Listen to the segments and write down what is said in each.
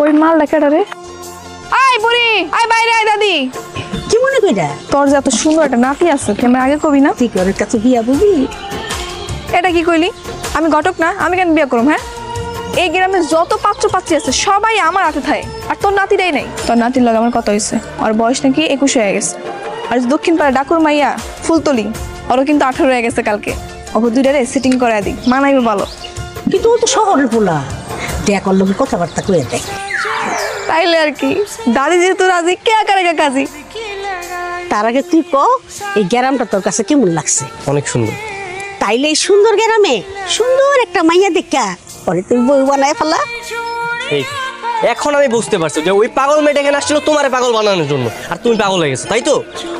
ওই মাল দেখাটা রে। আয় বুড়ি, আয় বাইরে আয় দাদি। কি মনে কইরা তোর যে এত সুন্দর একটা নাতি আছে তুই আমার আগে কবি না? তুই কি ওর কাছে বিয়া বুঝি? এটা কি কইলি? আমি ঘটক না, আমি কেন বিয়ে করব? হ্যাঁ, এই গ্রামে যত পাত্র পাত্রী আছে সবাই আমার হাতে থাকে, আর তোর নাতিটাই নাই। তোর নাতির লগে আমার কত হয়েছে, আর বয়স নাকি 21 হয়ে গেছে। আর দক্ষিণ পাড়া ডাকুর মাইয়া ফুলতলি, ওরও কিন্তু 18 হয়ে গেছে কালকে। ওকে দুইটারে সেটিং করে দিই, মানাইবে ভালো। কিন্তু ও তো শহরের পোলা, দেখ ওর লোকের কথাবার্তা কয়ে দেখ। তাইলে আর কি, দাদি যেহেতু রাজি, কে আকারে কাজী। তার আগে তুই ক, এই গ্রামটা তোর কাছে কেমন লাগছে? অনেক সুন্দর। তাইলে এই সুন্দর গ্রামে সুন্দর একটা মাইয়া দেখা পরে তুই বউ বানায় ফেলা। এই এখন আমি বুঝতে পারছি যে ওই পাগল মেয়েটা এখানে আসছিল তোমারে পাগল বানানোর জন্য, আর তুমি পাগল হয়ে গেছো, তাই তো?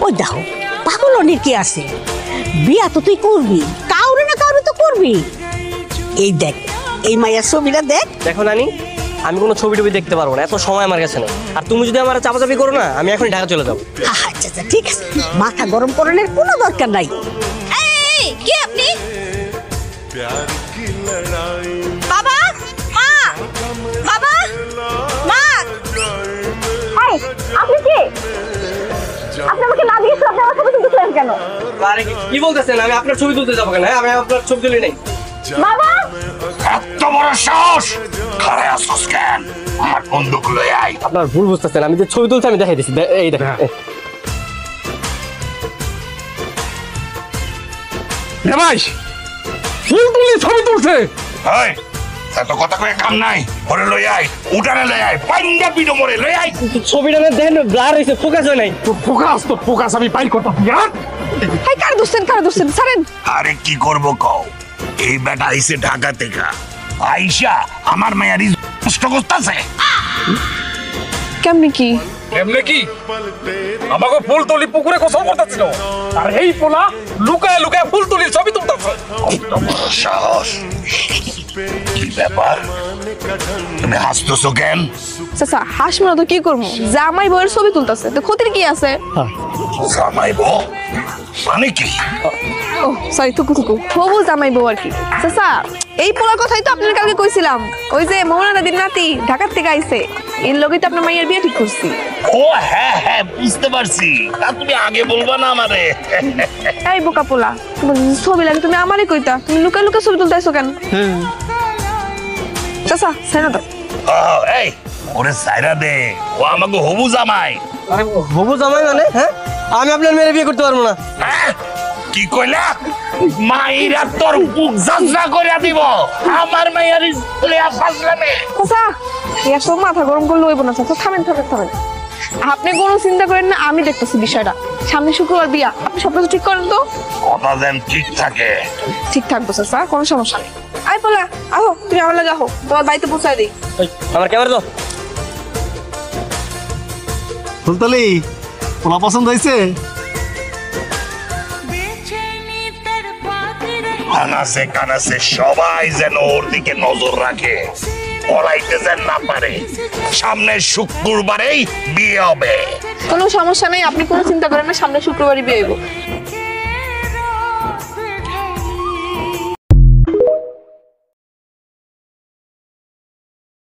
ওই দেখো, পাগল অনেক কি আছে, বিয়া তো তুই করবি, কাউরে না কাউরে তো করবি। এই দেখ, এই মাইয়ার ছবিটা দেখ। দেখো নানি, আমি কোনো ছবি টবি দেখতে পারবো না, এত সময় আমার কাছে নেই। আর তুমি যদি আমার চাপাচাপি করো না, আমি এখন ঢাকা চলে যাবো। আচ্ছা আচ্ছা ঠিক আছে, মাথা গরম করানোর কোনো দরকার নাই। এই কে আপনি? বাবা, মা, বাবা, মা। এই আপনি কে? আপনি আমাকে না দিয়েছেন, আপনি আমার ছবি তুলতেছেন কেন? আরে কি বলতেছেন? আমি আপনার ছবি তুলতে যাবো কেন? আমি আপনার ছবি তুলি নাই। বাবা, এত বড় সাহস! খারাপ আসছস কেন? আমার বন্দুক লয়ে আই। আপনার ভুল বুঝতেছেন, আমি যে ছবি তুলছি আমি দেখাই দিচ্ছি, এই দেখেন। ভাই ফুল তুলে ছবি তুলছে। এই এত কথা কয়ে কাম নাই, ওরে লয়ে আই, উঠানে লয়ে আই, পাঞ্জাবি মরে লয়ে আই। ছবিটা না দেখেন, ব্লার হয়েছে, ফোকাস হয় নাই। তো ফোকাস আমি পাই কথা ইয়ার। হাই কার দুসেন ছাড়েন। আরে কি করব কও, এই বেটা আইছে ঢাকা থেকে, আইসা আমার মায়ের নষ্ট করতেছে। কেমনি কি? এমনি কি আমাকে ফুল তুলি পুকুরে গোসল করতেছিল, আর এই পোলা লুকায় লুকায় ফুল তুলির ছবি তুলতেছে। সাহস! কি ব্যাপার, তুমি হাসতেছো কেন? চাচা হাসি না তো কি করবো, জামাই বউয়ের ছবি তুলতেছে, তো ক্ষতির কি আছে? জামাইব মানে কি? ও সরি, থুকু হবু জামাই বউ আর কি। চাচা এই পোলার কথাই তো আপনার কালকে কইছিলাম, ওই যে মোহনা দাদির নাতি ঢাকার থেকে আইছে, এর লগেই তো আপনার মাইয়ের বিয়ে ঠিক করছি। ও হ্যাঁ হ্যাঁ বুঝতে পারছি, তা তুমি আগে বলবা না আমারে? এই বোকা পোলা, তোমার যদি ছবি লাগে তুমি আমারই কইতা, তুমি লুকায় লুকায় ছবি তুলতে আইছো কেন? চাচা সাইনা দাও। এই ওরে সাইরা দে, ও আমাকে হবু জামাই। আরে হবু জামাই মানে? হ্যাঁ, আমি আপনার মেয়ের বিয়ে করতে পারবো না। হ্যাঁ? কি কইলা? মাইরা তোর বুক যাত্রা করে দিব, আমার মাইয়ার স্কুলে ফাজলামে। চাচা এত মাথা গরম করলে হইব না চাচা, থামেন। আপনি কোনো চিন্তা করেন না, আমি দেখতেছি বিষয়টা। সামনে শুক্রবার বিয়া, আপনি সব কিছু ঠিক করেন তো? কথা যেন ঠিক থাকে। ঠিক থাকবো চাচা, কোনো সমস্যা নেই। আই পোলা আহো, তুমি আমার লাগে আহো, তোমার বাড়িতে পৌঁছায় দিই। আমার ক্যামেরা দাও। ফুলতলি পোলা পছন্দ হয়েছে? আনাসে কানাসে সবাই যেন ওর দিকে নজর রাখে, পলাইতে যেন না পারে। সামনের শুক্রবারেই বিয়ে হবে। কোনো সমস্যা নেই, আপনি কোনো চিন্তা করেন না, সামনে শুক্রবারই বিয়ে হইব।